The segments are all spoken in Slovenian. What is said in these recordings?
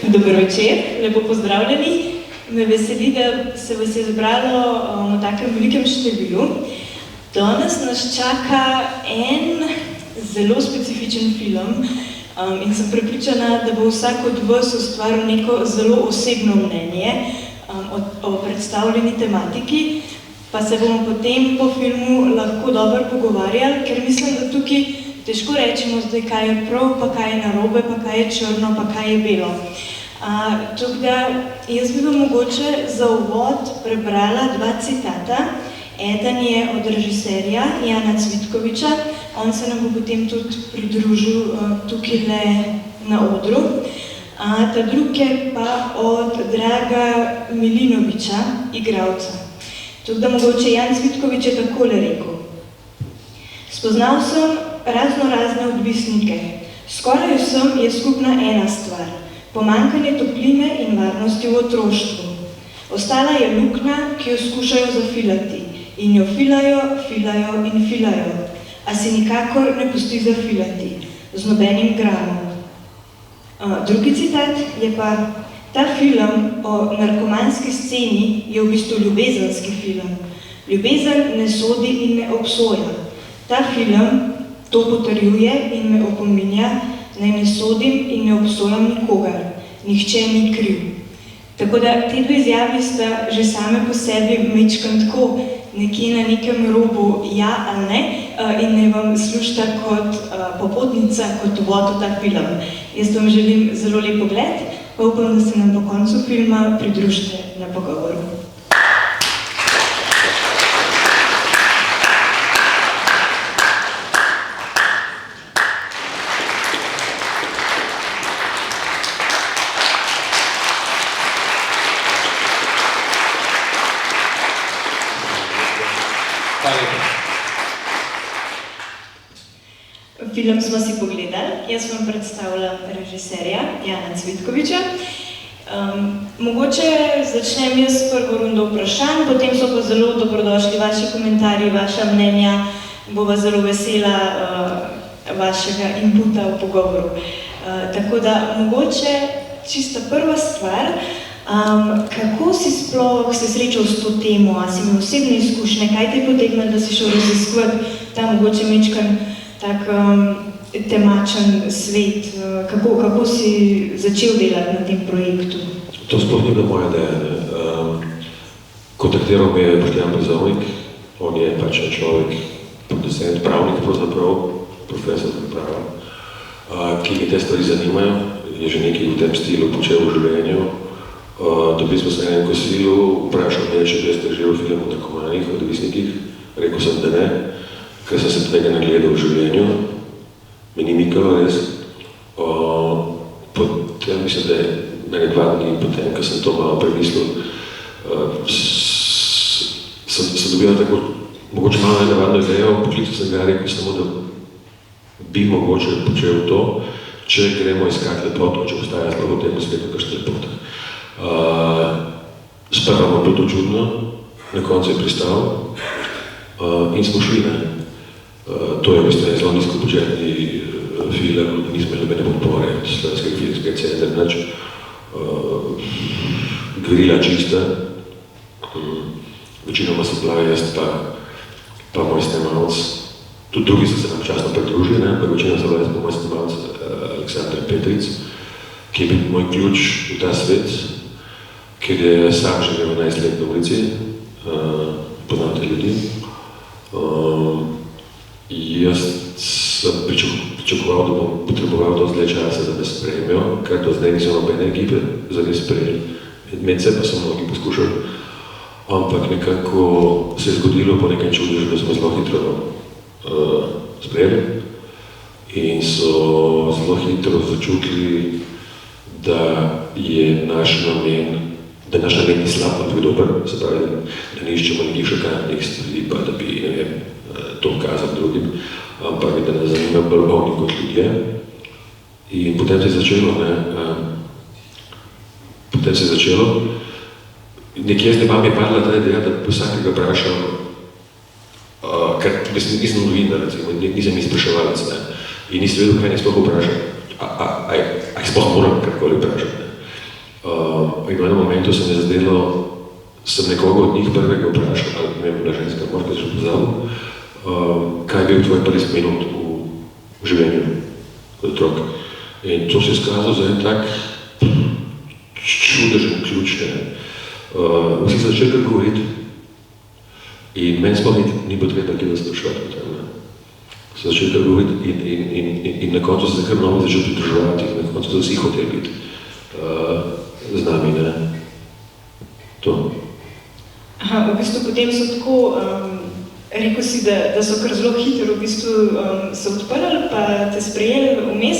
Dober večer, lepo pozdravljeni. Me veseli, da se vas je zbralo v takem velikem številu. Danes nas čaka en zelo specifičen film in sem prepričana, da bo vsak od vas ustvaril neko zelo osebno mnenje o predstavljeni tematiki, pa se bomo potem po filmu lahko dobro pogovarjali, ker mislim, da tukaj težko rečemo zdaj, kaj je prav, pa kaj je narobe, pa kaj je črno, pa kaj je belo. Tako da jaz bi vam mogoče za uvod prebrala dva citata. Eden je od režiserja Jana Cvitkoviča, on se nam bo potem tudi pridružil tukaj na odru. Ta drug je pa od Draga Milinoviča, igralca. Tako da mogoče Jan Cvitkovič je takole rekel. Spoznal sem razne odvisnike. Skoraj vsem je skupna ena stvar. Pomanjkanje topline in varnosti v otroštvu. Ostala je luknja, ki jo skušajo zafilati. In jo filajo in filajo. A si nikakor ne pusti zafilati. Z nobenim gramom. Drugi citat je pa: ta film o narkomanski sceni je v bistvu ljubezenski film. Ljubezen ne sodi in ne obsoja. Ta film to potrjuje in me opominja, naj ne sodim in ne obsojam nikogar. Nihče ni kriv. Tako da te dve izjavi sta že same po sebi majčkeno tako nekje na nekem robu ja ali ne in naj vam služita kot popotnica, kot uvod v ta film. Jaz vam želim zelo lep pogled, pa upam, da se nam po koncu filma pridružite na pogovoru. Film smo si pogledali, jaz vam predstavljam režiserja Jana Cvitkoviča. Mogoče začnem jaz s prvo rundo vprašanj, potem so pa zelo dobrodošli vaši komentarji, vaša mnenja, bova zelo vesela vašega inputa v pogovoru. Tako da mogoče čista prva stvar, kako si sploh se srečal s to temo, a si imel osebne izkušnje, kaj te potegne, da si šel raziskovati ta mogoče majčkeno tak temačen svet, kako si začel delati na tem projektu? To sploh ni bila moja ideja. Kontaktiral me je Boštjan Brezovnik, on je pač človek, producent, pravnik pravzaprav, profesor prava, ki me te stvari zanimajo, je že nekaj v tem stilu počel v življenju. Dobili smo se na enem kosilu, vprašal me, če bi ste že v filmu o narkomanih, o odvisnikih, rekel sem, da ne. Ker sem se tega nagledal v življenju, me ni mikalo res. Potem mislim, da je mene 2 dni potem, ko sem to malo premislil, sem dobil tako mogoče malo nenavadno idejo, poklical sem ga, rekel samo, da bi mogoče počel to, če gremo iskat lepoto, če postaja sploh v tem svetu kakšna lepota. Sprva mu bilo to čudno, na koncu je pristal in smo šli, ne. To je v bistvu zelo nizkobudžetni film, nismo imeli nobene podpore od Slovenskega filmskega centra, nič. Gverila čista, večinoma so bila jaz pa moj snemalec. Tudi drugi so se nam časno pridružili, ampak večinoma so bila jaz pa moj snemalec Aleksandar Petric, ki je bil moj ključ v ta svet, ker je sam živel 11 let na ulici, poznal te ljudi. Jaz sem pričakoval, da bom potreboval dosti dlje časa, da me sprejmejo, ker do zdaj nisem nobene ekipe zares sprejeli. Medse pa so mnogi poskušali, ampak nekako se je zgodilo po nekem čudežu, da smo zelo hitro sprejeli in so zelo hitro začutili, da je naš namen ni slab, ampak dober, se pravi, da ne iščemo nekih šokantnih stvari, pa da bi, ne vem, to ukazati drugim, ampak da ne zanima bolj bolni kot ljudje. In potem se je začelo, nekje z neba mi je padla ta ideja, da bi vsakega vprašal, ker nisem novinar, recimo, nisem izpraševalec, in nisi vedel, kaj ne sploh vprašati. A jih sploh moram karkoli vprašati. In v enem momentu se mi je zadelo, sem nekoga od njih prvega vprašal, ali ne vem, bila ženska, morda že pozabil, kaj je bil tvoj prvi minut v življenju kot otrok. In to se je skazalo za en tak čudežen ključ. Vsi so začeli kar govoriti in meni sploh ni potreba kje da sprašovati o tem. So začeli kar govoriti in na koncu so se kar mnogo začeli pridruževati in na koncu so vsi hoteli biti z nami, ne. To. Aha, v bistvu potem so tako, rekel si, da so kar zelo hitro v bistvu se odprli, pa te sprejeli vmes,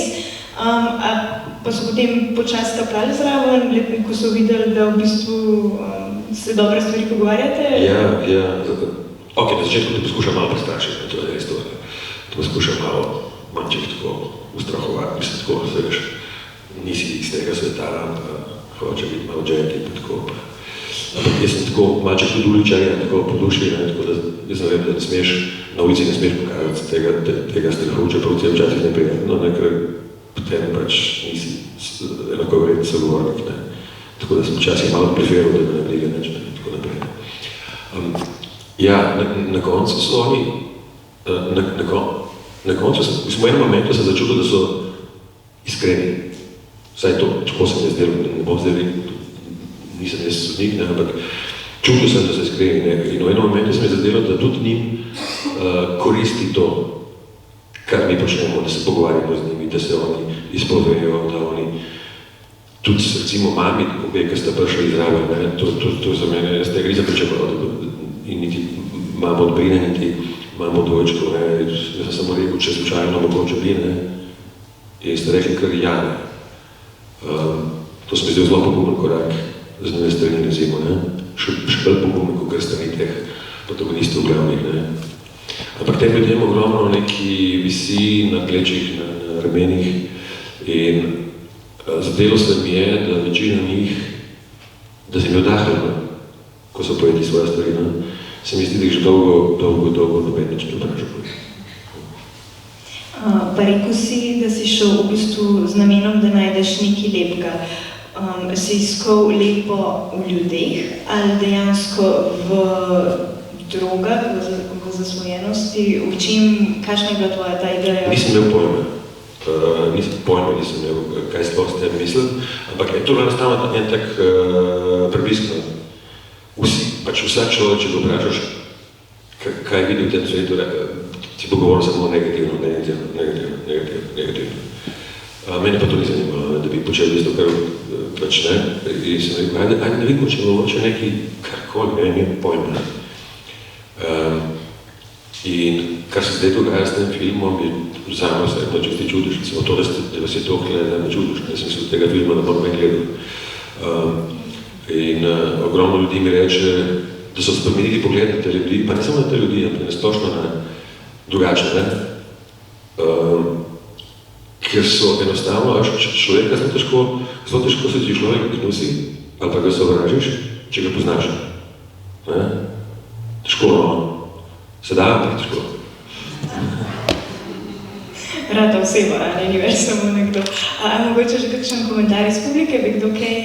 pa so potem počasi stapljali zraven, ko so videli, da v bistvu se dobre stvari pogovarjate? Ja. Ok, na začetku te poskušam malo prestrašiti, to je res to. Te poskušam malo manček tako ustrahovati, mislim tako, se veš, nisi iz tega sveta, hoče biti malo džeti, pa tako. Ampak jaz sem tako malček tudi uličarjen, tako po duši, tako da jaz ne vem, da ne smeš, na ulici ne smeš pokazati tega strahu, čeprav ti je včasih neprijetno, ker potem pač nisi enako vreden sogovornik, ne. Tako da sem včasih malo preferil, da me ne briga neč, ne, tako naprej. Ja, na koncu so oni, na koncu sem, v enem momentu sem začutil, da so iskreni. Vsaj to, tako sem jaz delal, ne bom zdaj nisem jaz sodnik, ne, ampak čutil sem, da so iskreni, ne. In v enem momentu sem je zadelo, da tudi njim koristi to, kar mi počnemo, da se pogovarjamo z njimi, da se oni izpovejo, da oni tudi recimo mami, obe, ki sta prišli izraven, ne, to za mene, jaz tega nisem pričakoval, in niti mamo od Brine, niti mamo dvojčko, ne, jaz sem samo rekel, če slučajno mogoče bi, ne, in ste rekli kar ja, ne. To se mi zdel zelo pogumen korak z njene strani na zimu, ne, še bolj pogumen, kot strani teh protagonistov glavnih, ne. Ampak tem ljudem ogromno neki visi na plečih, na ramenih in zadelo se mi je, da večina njih, da se mi je odahnilo, ko so povedali svoje stvari, ne. Se mi zdi, da jih že dolgo noben nič ne vprašal. Pa rekel si, da si šel v bistvu z namenom, da najdeš nekaj lepega. Si iskal lepo v ljudeh ali dejansko v drogah, v zasvojenosti, v čem, kakšna je bila tvoja ta ideja? Nisem imel pojma. Nisem imel, kaj sploh s tem mislil, ampak je to enostavno en tak preblisk. Vsak človek, če ga vprašaš, kaj vidi v tem svetu, ti bo govoril samo negativno. Mene pa to ni zanimalo, da bi počel isto, kar pač ne. In sem rekel, ajde ne vidimo, če mogoče nekaj karkoli, ne pojma. In kar se zdaj dogaja s tem filmom, je vzamel se, če ti čudiš, recimo to, da vas je to gleda, ne čudiš, ne sem se od tega filma ne bom ne gledal. In ogromno ljudi mi reče, da so spremenili pogled na te ljudi, pa ne samo na te ljudi, ampak nasplošno na drugačne, ne? Ker so enostavno, človeka zelo težko se ti človek iznosi, ali pa ga sovražiš, če ga poznaš. Težko, no? Se da, ampak težko. Rada oseba, ne, ni več samo nekdo. A mogoče že kakšen komentar iz publike, bi kdo kaj...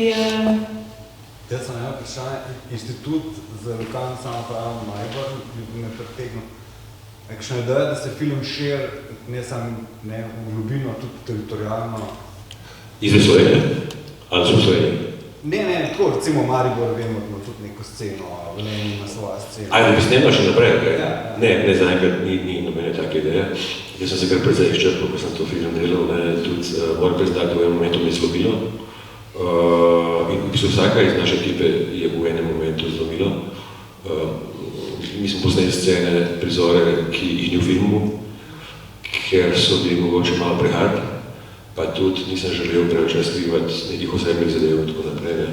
Jaz sem eno vprašanje, Inštitut za lokalno samoupravo Maribor me pretegnil. Kakšna ideja, da se film širi, ne samo v globino, tudi teritorijalno? Izve Slovenije? Ali so Slovenije? Ne, tako, recimo Maribor, vemo, da ima tudi neko sceno, Velenje ima svojo sceno. Da bi snemla še naprej, kaj? Ja. Ne, zaenkrat ni nobene take ideje. Jaz sem se kar precej izčrpal, ko sem to film delal, ne, tudi moram priznati, da v enem momentu me je zlobilo. In v bistvu vsaka iz naše ekipe je v enem momentu zlomilo. Mi smo posneli scene, prizore, ki jih ni v filmu, ker so bili mogoče malo prehard, pa tudi nisem želel preveč razkrivati nekih osebnih zadev in tako naprej.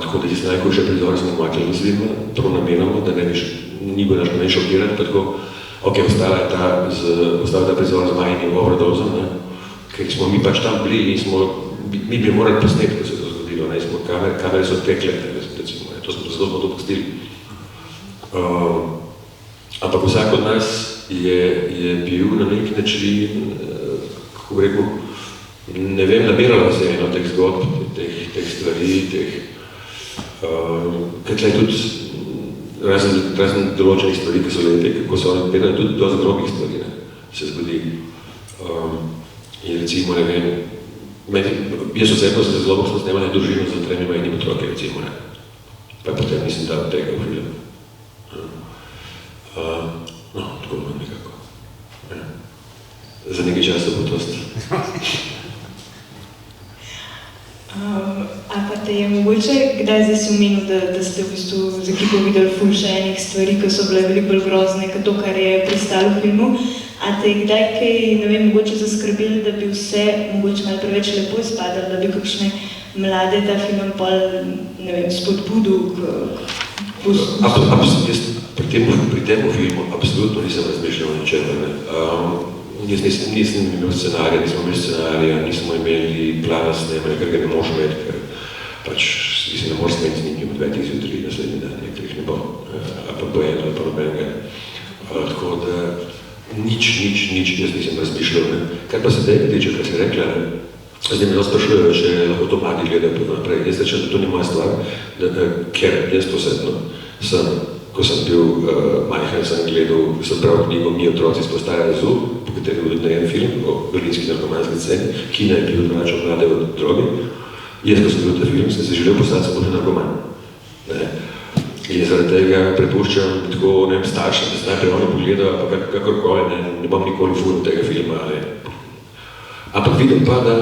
Tako da tisti najhujše prizore smo umaknili z filma, prav namenoma, da ni bil naš namen šokirati, pa tako, ok, ostala ta prizor z Majinim overdozom, ker smo mi pač tam bili in mi bi morali posneti, ko se je to zgodilo, ne, kamere so tekle, recimo, to smo to pustili. Ampak vsak od nas je bil na nek način kako bi rekel, ne vem, nabirala se eno teh zgodb, teh stvari, kaj tle tudi razen določenih stvari, ki so lete, kako so oni nabirali, tudi dosti grobih stvari, ne, se zgodi. In recimo, ne vem, jaz osebno se zelo smo snemali družino z 3 majhnimi otroki, recimo, ne. Pa potem nisem dal tega v film. No, tako imam nekako. Ja. Za nekaj časa bo tost. A pa te je mogoče, kdaj zdaj si omenil, da ste v bistvu z ekipo videli ful še enih stvari, ki so bile veliko bolj grozne, kot to, kar je pristalo v filmu. A te je kdaj kaj, ne vem, mogoče zaskrbeli, da bi vse mogoče malo preveč lepo izpadalo, da bi kakšne mlade ta film pol, ne vem, spodbudil k Jaz pri tem filmu absolutno nisem razmišljal o ničemer. Jaz nisem imel scenarija, nismo imeli plana snemanja, ker ga ne možem imeti, ker pač ne moreš smeti z njim 9 zjutraj naslednji dan, ker jih ne bo, ali pa bo eno, ali pa nobenega. Tako da nič jaz nisem razmišljal. Kaj pa se tega tiče, kar si rekla, zdaj me sprašujejo, če lahko to mladi gledajo naprej. Jaz rečem, da to ni moja stvar, ker jaz posebno ko sem bil majhen, sem gledal, sem prav knjigo Mi otroci s postaje ZU, po kateri je bil narejen film o berlinski narkomanski sceni, ki naj bi odvračal mlade od droge. Jaz, ko sem bil ta film, sem se želel postati samo narkoman. In zaradi tega prepuščam tako, ne vem, staršem, da se najprej oni pogledajo, pa kakorkoli, ne bom nikoli furil tega filma. Ampak vidim pa, da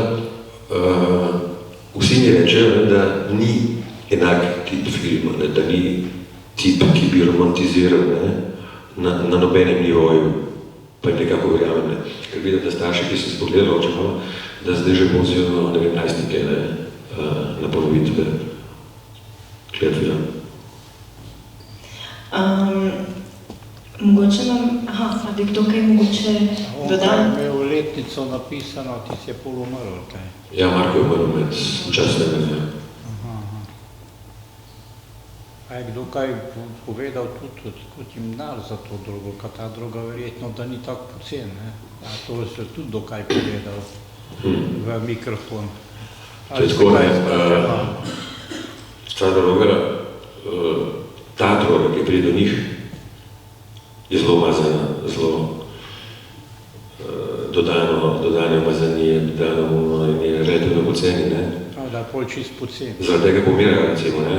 vsi mi rečejo, da ni enak tip filma, da ni tip, ki bi romantiziral na nobenem nivoju, pa jim nekako verjamem. Ker vidim, da starši, ki so se pogledali očemo, da zdaj že vozijo, ne vem, najstnike na ponovitve gledati film. Mogoče nam, a bi kdo kaj mogoče dodal? On je imel letnico napisano, ti si je pol umrl, kaj? Ja, Marko je umrl med časnega. A je kdo kaj povedal tudi, kot jim nar za to drogo, ka ta droga verjetno, da ni tako pocen, ne? A to se tudi do kaj povedal v mikrofon. To je tako, ne, ta droga, ki pride do njih, je zelo umazana, zelo dodane umazanje, dodano in je relativno poceni, ne? Da je pol čist pocen. Zaradi tega pomirajo, recimo, ne?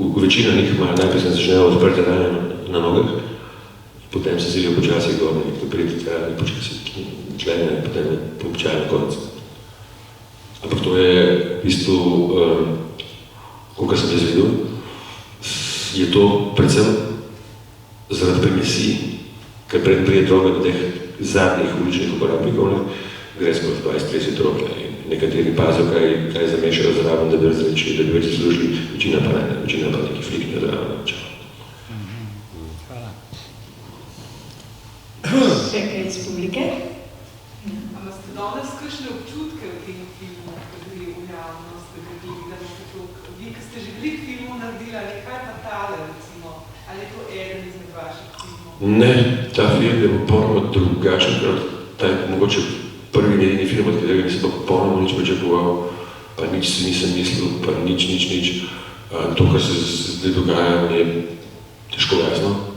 Večina njih ima najprej se začnejo odprte rane na nogah, potem se silijo počasi gor, nekaj priti tega, počasi člene, potem je počaja na konec. Ampak to je v bistvu, kolikor sem jaz videl, je to predvsem zaradi permisij, ker prije droga do teh zadnjih uličnih uporabnikov, gre skozi 20-30 rok. Nekateri pazijo, kaj zamešajo zraven, da bi razrečili, da bi več zaslužili, večina pa nekaj fliknjo zraven. Hvala. Še kaj iz publike? Ampak ste danes kakšne občutke v tem filmu, ki gre v javnost, da gre gledamo tako? Vi, ki ste že veliko filmov naredili, ali kaj pa tale, recimo? Ali je to eden izmed vaših filmov? Ne, ta film je popolnoma drugačen, ker ta je mogoče prvi nedini film, od katerega nisem pa popolnoma nič pričakoval, pa nič si nisem mislil, pa nič. To, kar se zdaj dogaja, mi je težko jasno.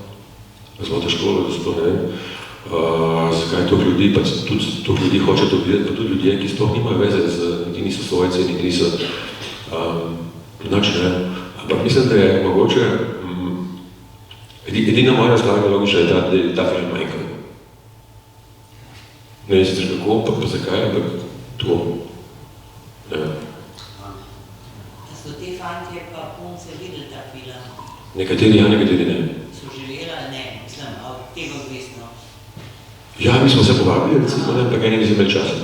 Zelo težko, zato ne vem. Zakaj to ljudi, pa tudi to ljudi hoče to videti, pa tudi ljudje, ki sploh nimajo veze, niti niso svojci, niti niso nič, ne. Ampak mislim, da je mogoče, edina moja razlaga logična je ta, da je ta film manjkal. Ne vem sicer kako, pa zakaj, ampak to. So te fantje pa punce videli ta film? Nekateri ja, nekateri ne. So živela? Ne, mislim, od tega odvisno. Ja, mi smo se povabili, recimo, ne, ampak eni nisem imeli časa.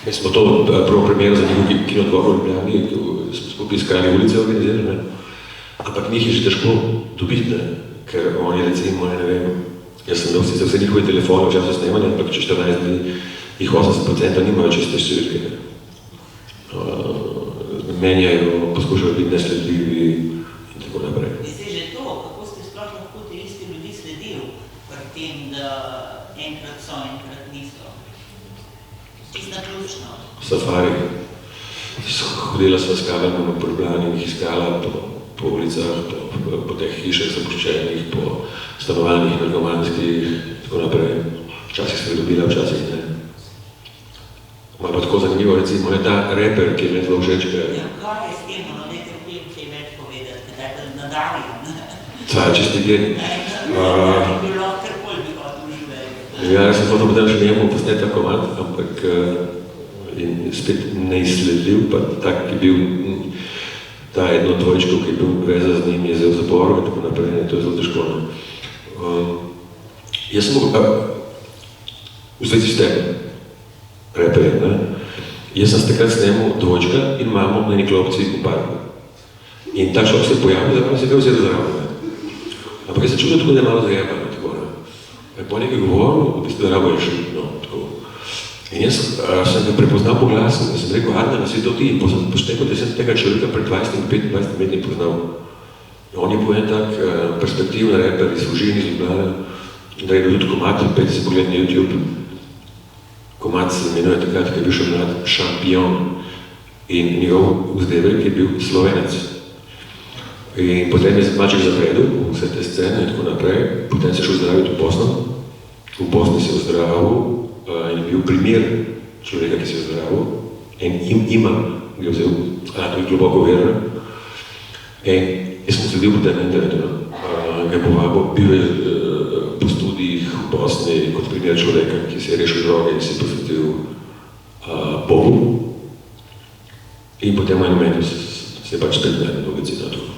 Mi smo to prvo premiero za njihov kinodvor v Ljubljani, skupaj iz Kralje ulice organizirali, ampak njih je že težko dobiti, ker oni recimo, ne vem, jaz sem imel sicer vse njihove telefone v času snemanja, ampak če 14 dni jih 80% nimajo čiste številke. Menjajo, poskušajo biti nesledljivi in tako naprej. Zdaj že to, kako ste sploh lahko te iste ljudi sledili, ker tem, da enkrat so, enkrat niso. Čisto naključno. Safari. Hodila sva s kamerami po Ljubljani in jih iskala po ulicah, po teh hišah zapuščenih, po stanovanjih, narkomanskih, tako naprej. Včasih se je dobila, včasih ne. Malo pa tako zanimivo, recimo, je ta reper, ki je meni zelo všeč. Ja, kaj je s tem, no, nekaj film, kaj več povedati, kaj je nadalje. Ta je čisti genij. Bi bilo karkoli bi hotel uživati. Ja, jaz sem hotel potem še njemu posneti ta komad, ampak in spet neizsledljiv, pa tak, ki je bil ta eno dvojčko, ki je bil veza z njim, je zel v zaporu in tako naprej, to je zelo težko. Jaz sem mogel, v zvezi s tem, reperjem, ne? Jaz sem takrat snemal dvojčka in mamo na eni klopci v parku. In ta človek se je pojavil, zapravo se je kaj vzeti zraven. Ampak jaz se čudil tako, da je malo zajebano, tako, ne. Po nekaj govoril, v bistvu rabo je šel, no, tako. In jaz sem ga prepoznal po glasu, da sem rekel, Adnan, si to ti, in poštekal, da sem tega človeka pred 20-25 let ni poznal. On je bil en tak perspektivni reper iz Fužin, iz Ljubljana, da je bil tudi komad, peti se pogled na YouTube. Komad se imenuje takrat, ki je bil še mlad Šampion in njegov vzdevelj, ki je bil Slovenec. In potem je Maček zapredil vse te scene in tako naprej, potem se šel zdraviti v Bosno. V Bosni se je zdravil in je bil primer človeka, ki se je zdravil in imam ga vzel, to je globoko verno. In jaz sem sledil potem na internetu, ga je povabil, bil je po studijih v Bosni kot primer človeka, ki se je rešil droge in se je posvetil Bogu. In potem v enem momentu se je pač spet najedno novicina to.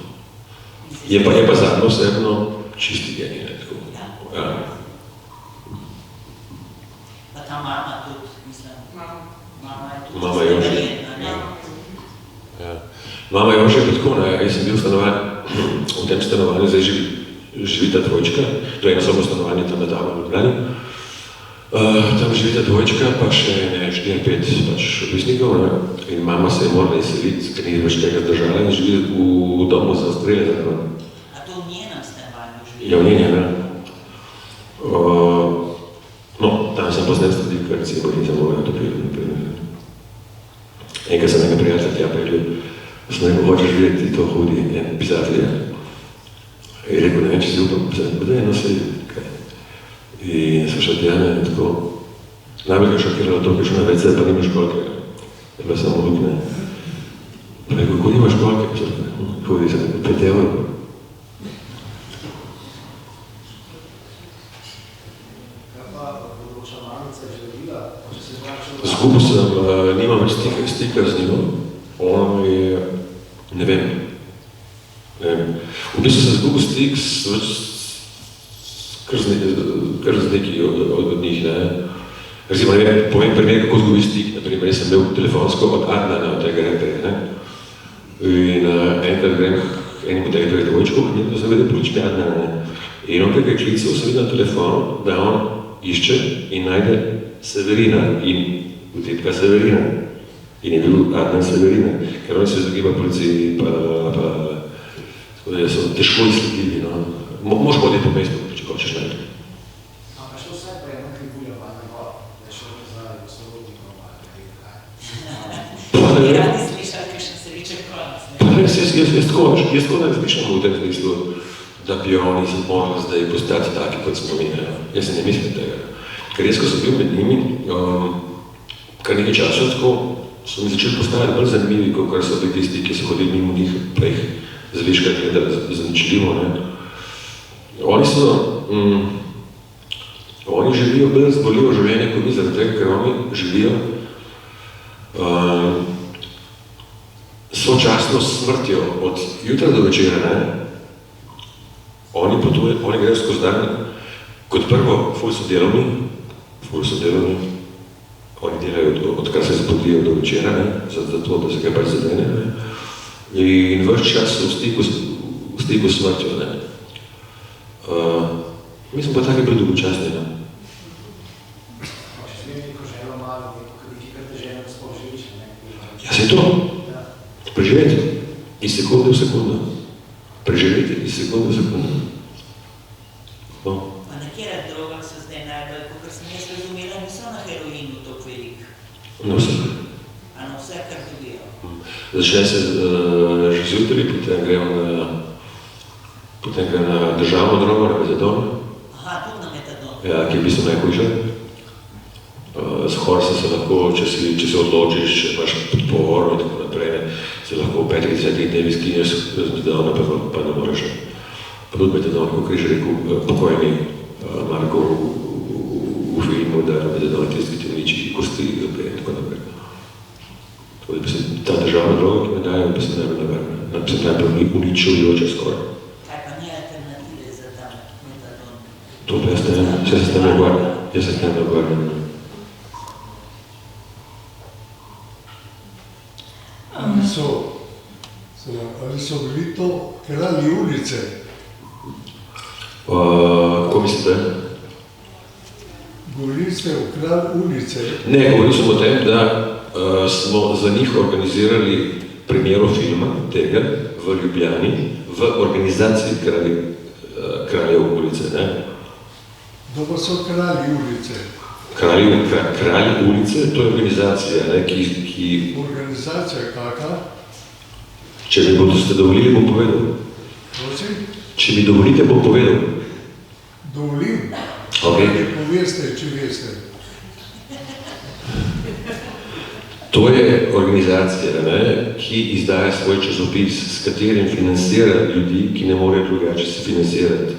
Je pa zadnjo osebno čisti genij, ne, tako. Ja. Pa ta mama tudi, mislim, mama je tudi Mama Jože. verjetna, ne? Ja. Mama Jože je pa tako, ne, jaz sem bil v tem stanovanju, zdaj živi ta dvojčka, to je eno samo stanovanje tam na Davu v Ljubljani. Tam živi ta dvojčka, pa še 4-5 pač odvisnikov, ne, in mama se je morala izseliti, ker ni več tega zdržala in živi v domu za streljene. A to v njenem stanovanju živi? Ja, v njenem, ne. No, tam sem poznal tudi, ker recimo nisem mogla to priti. Enkrat sem nekaj prijatelj tja prišel, sem rekel, hočeš videti, to hodi en pisatelj. Je rekel, ne vem, če si upam pisati, pa da eno se kaj. In sem šel tja, ne, tako. Najbolj je šokiralo to, ker šel na WC, pa nimaš školke. Je bila samo lukne. Pa rekel, ko nimaš školke, hodi se nekaj 5 evrov. Zgubil sem, nimam več stika z njim, ono je, ne vem. V bistvu sem zgubil stik kar z neki od njih, ne. Recimo, ne vem, povem primer, kako zgubil stik, naprimer, jaz sem imel telefonsko od Adnana, od tega reperja, ne. In enkrat grem enim od tega dvojčkov, in sem vedel, polični Adnana, ne. In on nekaj klical, sem videl na telefonu, da on išče in najde Severina in vtipka Severina. In je bil Adnan Severina, ker oni se izogiba policiji, pa tako da so težko izsledljivi, no. Moš hoditi po mestu, če hočeš najti. A pa šlo vse prej, nekaj bulja, pa ne bo, da je šlo za sorodnikov, pa Bi radi slišali, kakšen srečen konec, ne? Jaz tako ne razmišljam v tem smislu, da bi oni se morali zdaj postati taki, kot smo mi, ne. Jaz se ne mislim tega. Ker jaz, ko sem bil med njimi, kar nekaj časa tako, so mi začeli postajati bolj zanimivi, kot so bili tisti, ki so hodili mimo njih, pa jih zviška gledali zaničljivo, ne. Oni živijo bolj razboljivo življenje, kot mi, zaradi tega, ker oni živijo sočasno s smrtjo od jutra do večera, ne. Oni potujejo, oni grejo skozi dan, kot prvo, ful so delovni, oni delajo odkar se zapodijo do večera, ne, zato, da se kaj pač zadene, ne. In ves čas so v stiku s smrtjo, ne. Mi smo pa taki bolj dolgočasni, ne. Če smem neko želo malo, kako ti kar te želo sploh živiš, ne? Ja, se je to. Preživeti iz sekunde v sekundo. Preživeti iz sekunde v sekundo. No. Pa nekera droga Na vse. A na vse, kar dobijo? Začne se že zjutraj, potem gre na državno drogo, na metadon. Aha, tudi na metadon. Ja, ki je v bistvu najhujše. Z horsa se lahko, če se odločiš, če imaš podporo in tako naprej, se lahko v 5-10 dnevi skinješ z metadona, pa ne moreš. Pa tudi metadon, kot je že rekel pokojni Marko v filmu, da metadon tisti, ki ti uniči kosti in tako naprej. Tako da bi se ta državna droga, ki me daje, bi se najbolj uničujoče skoraj. Kaj pa ni alternative za ta metadon? To pa jaz se s tem ne ogvarjam. Ali so bili to kralji ulice? Kako mislite? Govorili ste o kralj ulice? Ne, govorili smo o tem, da smo za njih organizirali premiero filma tega v Ljubljani v organizaciji kraljev ulice. Kdo pa so kralji ulice? Kralji ulice, to je organizacija, ki... Organizacija kaka? Če mi boste dovolili, bom povedal. Prosim? Če mi dovolite, bom povedal. Dovolim? Okay. Ne poveste, če veste. To je organizacija, ki izdaja svoj časopis, s katerim financira ljudi, ki ne morejo drugače se financirati.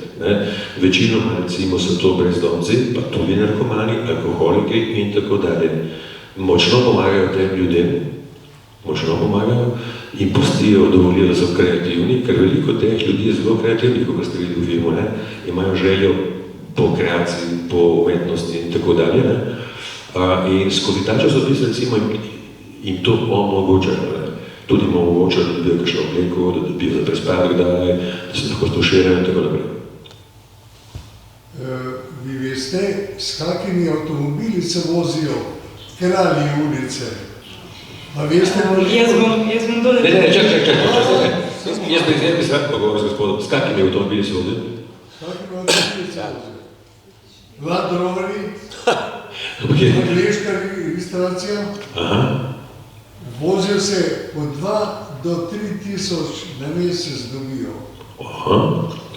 Večinoma recimo so to brezdomci, pa tudi narkomani, alkoholiki in tako dalje. Močno pomagajo tem ljudem, in pustijo, dovolijo, da so kreativni, ker veliko teh ljudi je zelo kreativnih, kot ste videli v filmu, imajo željo po kreaciji, po umetnosti in tako dalje. In skozi ta časopis recimo jim to omogočajo. Tudi jim omogočajo, da dobijo kakšno obleko, da dobijo za prespati kdaj, da se lahko stuširajo in tako naprej. Vi veste, s kakimi avtomobili se vozijo kralji ulice? A veste, Jaz bom dole... Ne, čakaj. Jaz bi se pogovoril z gospodom. S kakimi avtomobili se vozijo? S kakimi avtomobili se vozijo? Land Roveri, angleška registracija. Vozijo se po 2 do 3 tisoč na mesec dobijo.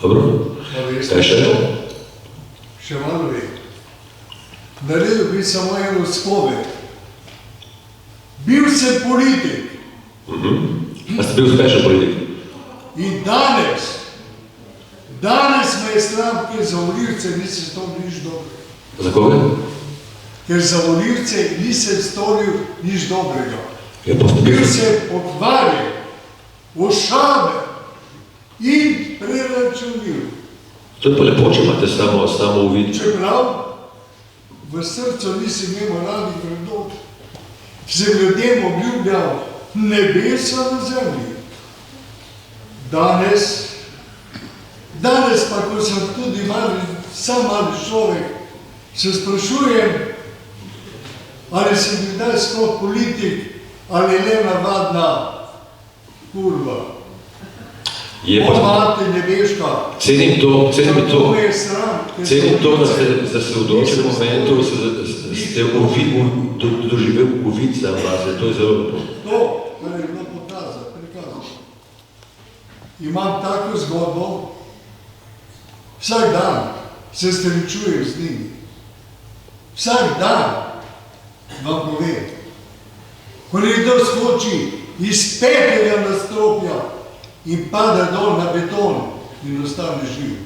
Dobro. Kaj še? Še malo ve. Naredil bi samo eno spoved. Bil sem politik. A ste bil uspešen politik? In danes me je sram, ker za volivce nisem storil nič dobrega. Za koga? Ker za volivce nisem storil nič dobrega. Bil sem pokvarjen, ošaben in preračunljiv. To je pa lepo, če imate samo uvid. Čeprav v srcu nisem imel moralnih vrednot, sem ljudem obljubljal nebesa na zemlji. Danes pa, ko sem tudi sam mali človek, se sprašujem, ali sem bil kdaj sploh politik ali ne navadna kurva. Mati nebeška. Cenim to, to je sram. Cenim to, da ste v določenem momentu ste doživel uvid za vas, to je zelo lepo. To, kar je bilo prikazano. Imam tako zgodbo, vsak dan se srečujem z njimi. Vsak dan vam povem, ko nekdo skoči iz 5. nadstropja in pade dol na beton in ostane živ.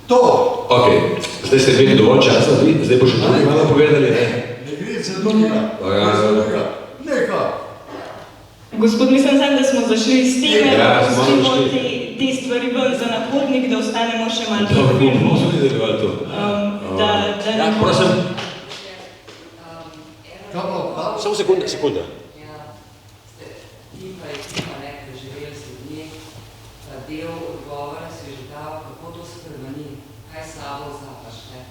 To! Ok, zdaj ste imeli dovolj časa, zdaj bo še tudi malo povedali, ne? Ne gre za drugega. Neka. Gospod, mislim sam, da smo zašli s teme, da pustimo te stvari ven za nahodnik, da ostanemo še malo v filmu. Ja, prosim. Samo sekunda. Ti pa nekaj živeli z ljudmi, del odgovora si že dal, kako to spremeni, kaj sabo zapaš, ne?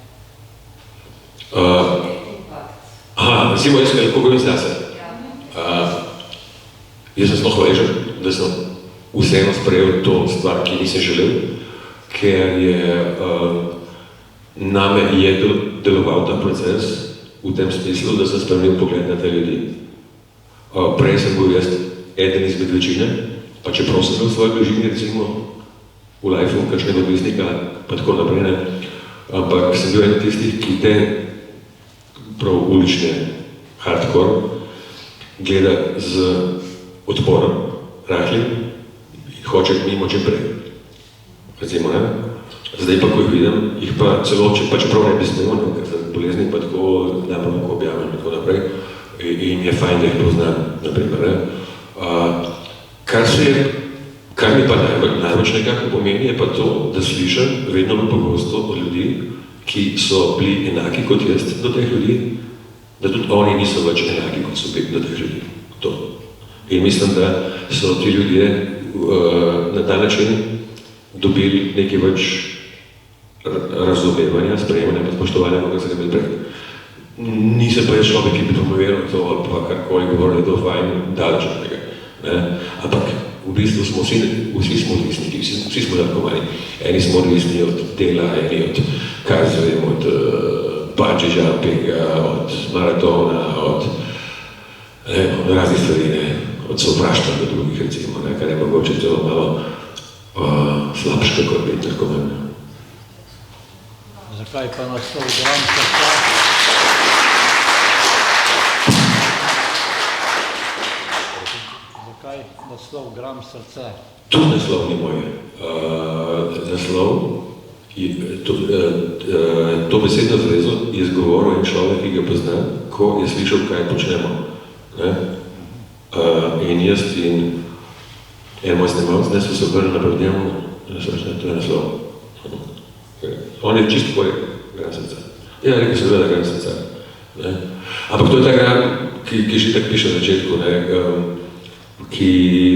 Recimo, jaz kako govorim zase. Jaz sem zelo hvaležen, da sem vseeno sprejel to stvar, ki nisem želel, ker je name je deloval ta proces v tem smislu, da sem spremenil pogled na te ljudi. Prej sem bil jaz eden izmed večine, pa čeprav sem bil v svoji bližini, recimo v lifeu, kakšnega odvisnika, pa tako naprej, ne. Ampak sem bil eden tistih, ki te prav ulične hardcore gleda z odporom, rahlim, in hoče mimo čim prej. Recimo, ne. Zdaj pa, ko jih vidim, jih pa celo, čeprav ne bi smel, ker sem bolezni, pa tako najbolj lahko objavim in tako naprej, in je fajn, da jih poznam, naprimer, ne. Kar mi pa največ nekako pomeni, je pa to, da slišam vedno bolj pogosto od ljudi, ki so bili enaki kot jaz do teh ljudi, da tudi oni niso več enaki kot so bili do teh ljudi. To. In mislim, da so ti ljudje na ta način dobili nekaj več razumevanja, sprejemanja in spoštovanja, kot se ga imeli prej. Nisem pa jaz človek, ki bi promoviral to, ali pa karkoli govorili, da je to fajn, daleč od tega. Ampak v bistvu smo vsi smo odvisniki, vsi smo narkomani. Eni smo odvisni od dela, eni od, kaj zvem, od bungee jumpinga, od maratona, od raznih stvari, od sovraštva do drugih, recimo, kar je mogoče celo malo slabše, kot biti narkoman. Zakaj pa naslov Gram srca? Zakaj naslov Gram srca? Tudi naslov ni moj. Naslov, to besedno zvezo je izgovoril en človek, ki ga poznam, ko je slišal, kaj počnemo. In jaz in en moj snemalc, ne so se obrnili napred njemu, to je naslov. On je čisto tvoj Gram srca. Ja, rekel se da Gram srca. Ampak to je ta gram, ki že tako piše v začetku, ki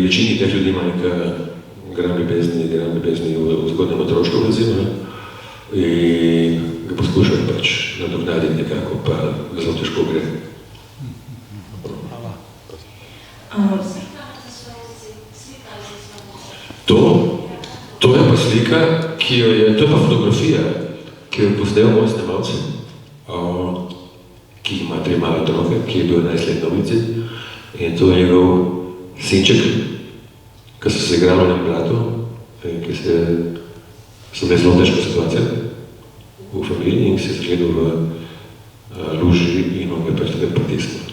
večini teh ljudi ima neka gram ljubezni v zgodnem otroštvu, recimo, in ga poskušajo pač nadoknaditi nekako, pa ga zelo težko gre. To je pa slika, to je pa fotografija, ki jo je posnel moj snemalec, ki ima 3 male otroke, ki je bil 11 let na ulici, in to je njegov sinček, ki so se igrali na blatu, ki so bile zelo težka situacija v familiji in se je zgledal v luži in on ga pač tako pritisnil.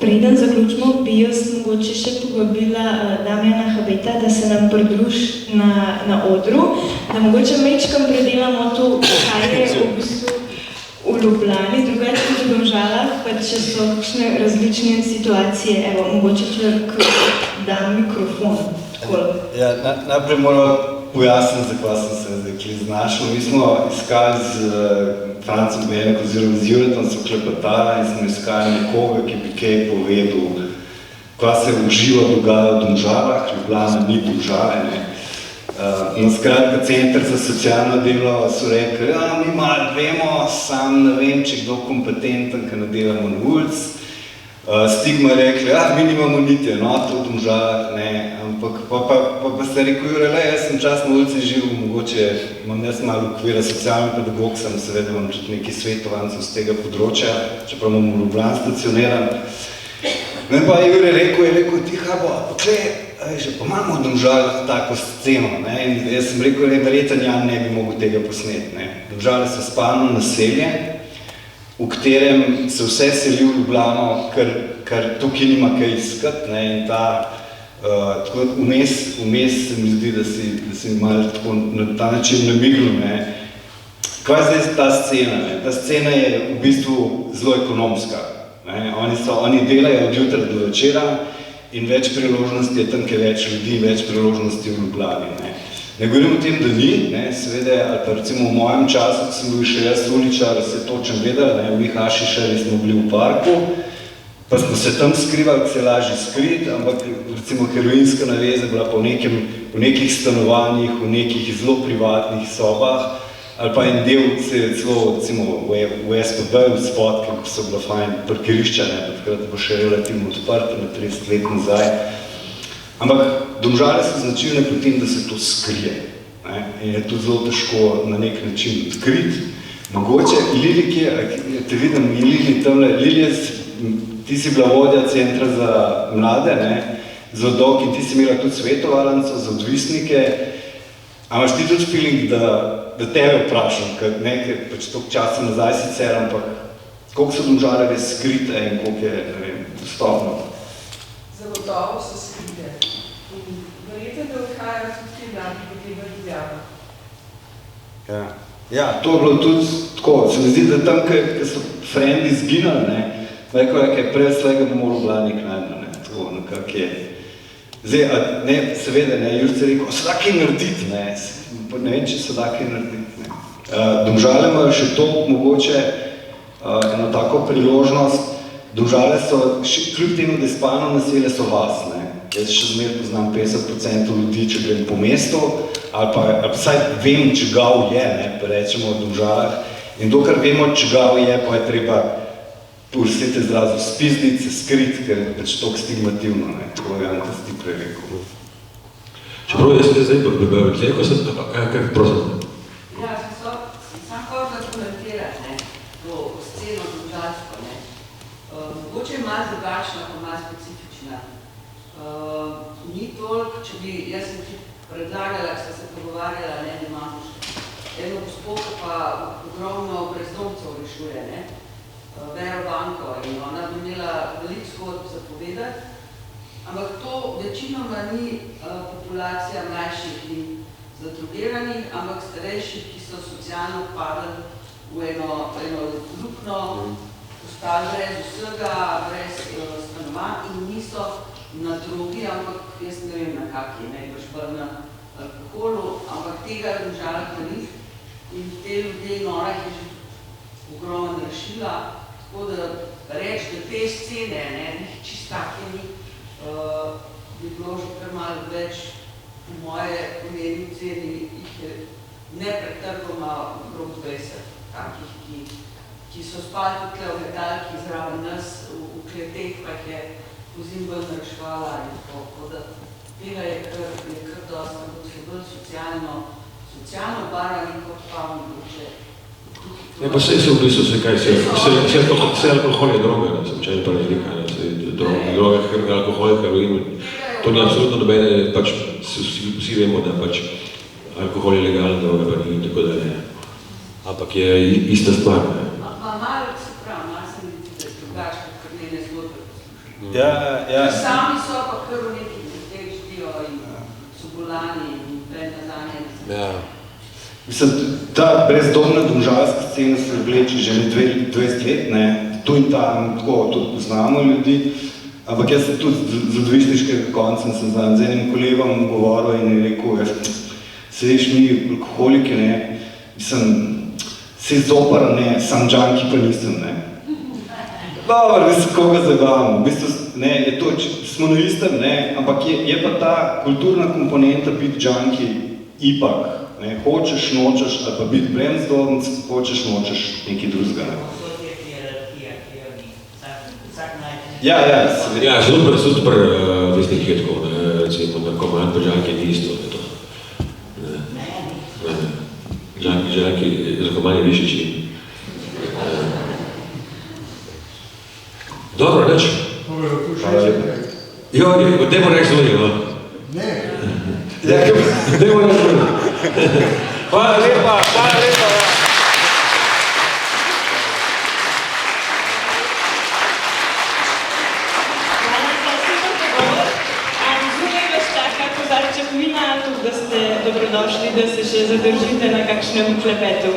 Preden zaključimo, bi jaz mogoče še povabila Damjana Habeta, da se nam pridruži na odru, da mogoče majčkam predelamo to, kaj je v bistvu v Ljubljani, drugače kot v Domžalah, pa če so kakšne različne situacije, evo, mogoče človek da mikrofon. Ja, najprej moram pojasniti, zakaj sem se zdaj znašel. Mi smo iskali z Francem Benek oziroma z Juretom so klepetali in smo iskali nekoga, ki bi kaj povedal, kaj se v živo dogaja v Domžalah, Ljubljana ni Domžale, ne. In skratka, Center za socialno delo so rekli, mi malo vemo, sam ne vem, če kdo kompetenten, ki ne delamo na ulic. Stigma je rekli, mi nimamo niti enoto v Domžalah, ne, ampak pa ste rekel, Jure, jaz sem čas na ulici živel, mogoče imam jaz malo okvira socialni pedagog, sem seveda imam tudi nekaj svetovancev z tega področja, čeprav imam v Ljubljani stacioniran. No in pa Jure rekel, tiha bo, že pa imamo v Domžalah tako sceno, ne, in jaz sem rekel, verjetno Jan ne bi mogel tega posneti, ne. Domžale so spalno naselje, v katerem se vse seli v Ljubljano, ker tukaj nima kaj iskati, ne, in tako vmes se mi zdi, da si malo tako na ta način namignil, ne. Kaj je zdaj ta scena, ne? Ta scena je v bistvu zelo ekonomska, ne. Oni delajo od jutra do večera in več priložnosti je tam, ker več ljudi, več priložnosti v Ljubljani, ne. Ne govorim o tem, da ni, ne, seveda, ali pa recimo v mojem času, ko sem bil še jaz uličar, se točno vedel, ne, v Hašišari smo bili v parku, pa smo se tam skrivali, se lažje skriti, ampak recimo heroinska naveza bila po nekih stanovanjih, v nekih zelo privatnih sobah, ali pa en del se je celo, recimo, v SPB, v spotke, ko so bila fajn parkirišča, ne, takrat bo še relativno odprto, na 30 let nazaj. Ampak Domžale so značilne po tem, da se to skrije. ne, in je tudi zelo težko na nek način odkriti. Mogoče Lili, te vidim, Lili tamle, Lili, ti si bila vodja centra za mlade, ne, za odok in ti si imela tudi svetovalnico za odvisnike. A imaš ti tudi feeling, da tebe vprašam, ker nekaj pač toliko časa nazaj sicer, ampak koliko so Domžale res skrite in koliko je, ne vem, dostopno? Zagotovo so skrite. In verjetno, da odhajajo tudi ti mladi, potem v Ljubljano. Ja, to je bilo tudi tako. Se mi zdi, da tam, ko so frendi izginali, ne, nekaj je prej slega bo moral Blanik najmo, ne, tako nekak je. Zdaj, ne, seveda, ne, Jurc je rekel, se da kaj narediti, ne vem, če se da kaj narediti, ne. Domžale imajo še to mogoče eno tako priložnost, Domžale so, kljub temu, da je spalno naselje, so vas, ne. Jaz še zmer poznam 50% ljudi, če grem po mestu, ali pa vsaj vem, čigav je, ne, pa rečemo v Domžalah. In dokler vemo, čigav je, pa je treba pustiti izrazu spizdice, skrit, ker je pač toliko stigmativno, ne, tako je Janko ti prej rekel. Čeprav jaz se zdaj prebaviti, ko sem, kaj prosim? Ja, sam hotel komentirati, ne, to sceno domžalsko, ne. Mogoče je malo drugačna, pa malo specifična. Ni toliko, če bi, jaz sem ti predlagala, ko sem se pogovarjala, ne, da imamo še eno gospod, pa ogromno brezdomcev rešuje, ne. Vero Banko in ona bi imela veliko zgodb za povedati, ampak to večinoma ni populacija mlajših in zadrugiranih, ampak starejših, ki so socialno padali v eno lukno, ostali brez vsega, brez stanovanj in niso na drogi, ampak jaz ne vem na kakšni, najbrž bolj na alkoholu, ampak tega je Domžalah ni in te ljudje nora jih je že ogromno rešila. Tako da reči, da te scene, ne, čisto take ni, bi bilo že kar malo več, po moje pomeni ceni, jih je nepretrgoma okrog 20 takih, ki so spali tukaj v metalki zraven nas, v kleteh pa jih je pozim bolj narešvala in tako, da tega je kar dosta, da so bolj socialno barani kot pa mogoče. Ne, pa se v bistvu se kaj, se alkohol je droga, ne, se včaj pa razlika, ne, droga, alkohol, heroin, to ni absolutno nobene, pač vsi vemo, da pač alkohol je legalna droga, pa ni tako da ne, ampak je ista stvar, ne. Malo se pravi, malo se mi zdi, da je drugače, kot njene zgodbe poslušajo. Ja. Sami so pa kar v nekih teh živijo in so bolani in pred nazanje. Ja. Mislim, ta brezdomna domžalska scena se vleče že 20 let, ne, tu in tam, tako, tudi poznamo ljudi, ampak jaz sem tudi z odvisniškega konca sem z enim kolegom govoril in je rekel, se veš mi alkoholike, ne, mislim, se zopar, ne, sam džanki pa nisem, ne. Dobar, mislim, koga zabavam, v bistvu, ne, je to, smo na istem, ne, ampak je pa ta kulturna komponenta biti džanki ipak. Ne, hočeš, nočeš, ali pa biti bremzdornic, hočeš, nočeš nekaj drugega. Ja, super, veste, ki je tako, ne, recimo, narkoman, pa žanki ni isto, ne, to. Žanki, narkoman je višji čin. Dobro, reč. Jo, dajmo reči zvoni, no. Ne. Dajmo reči zvoni. Hvala lepa, ja. Dobrodošli, da se še zadržite na kakšnem klepetu.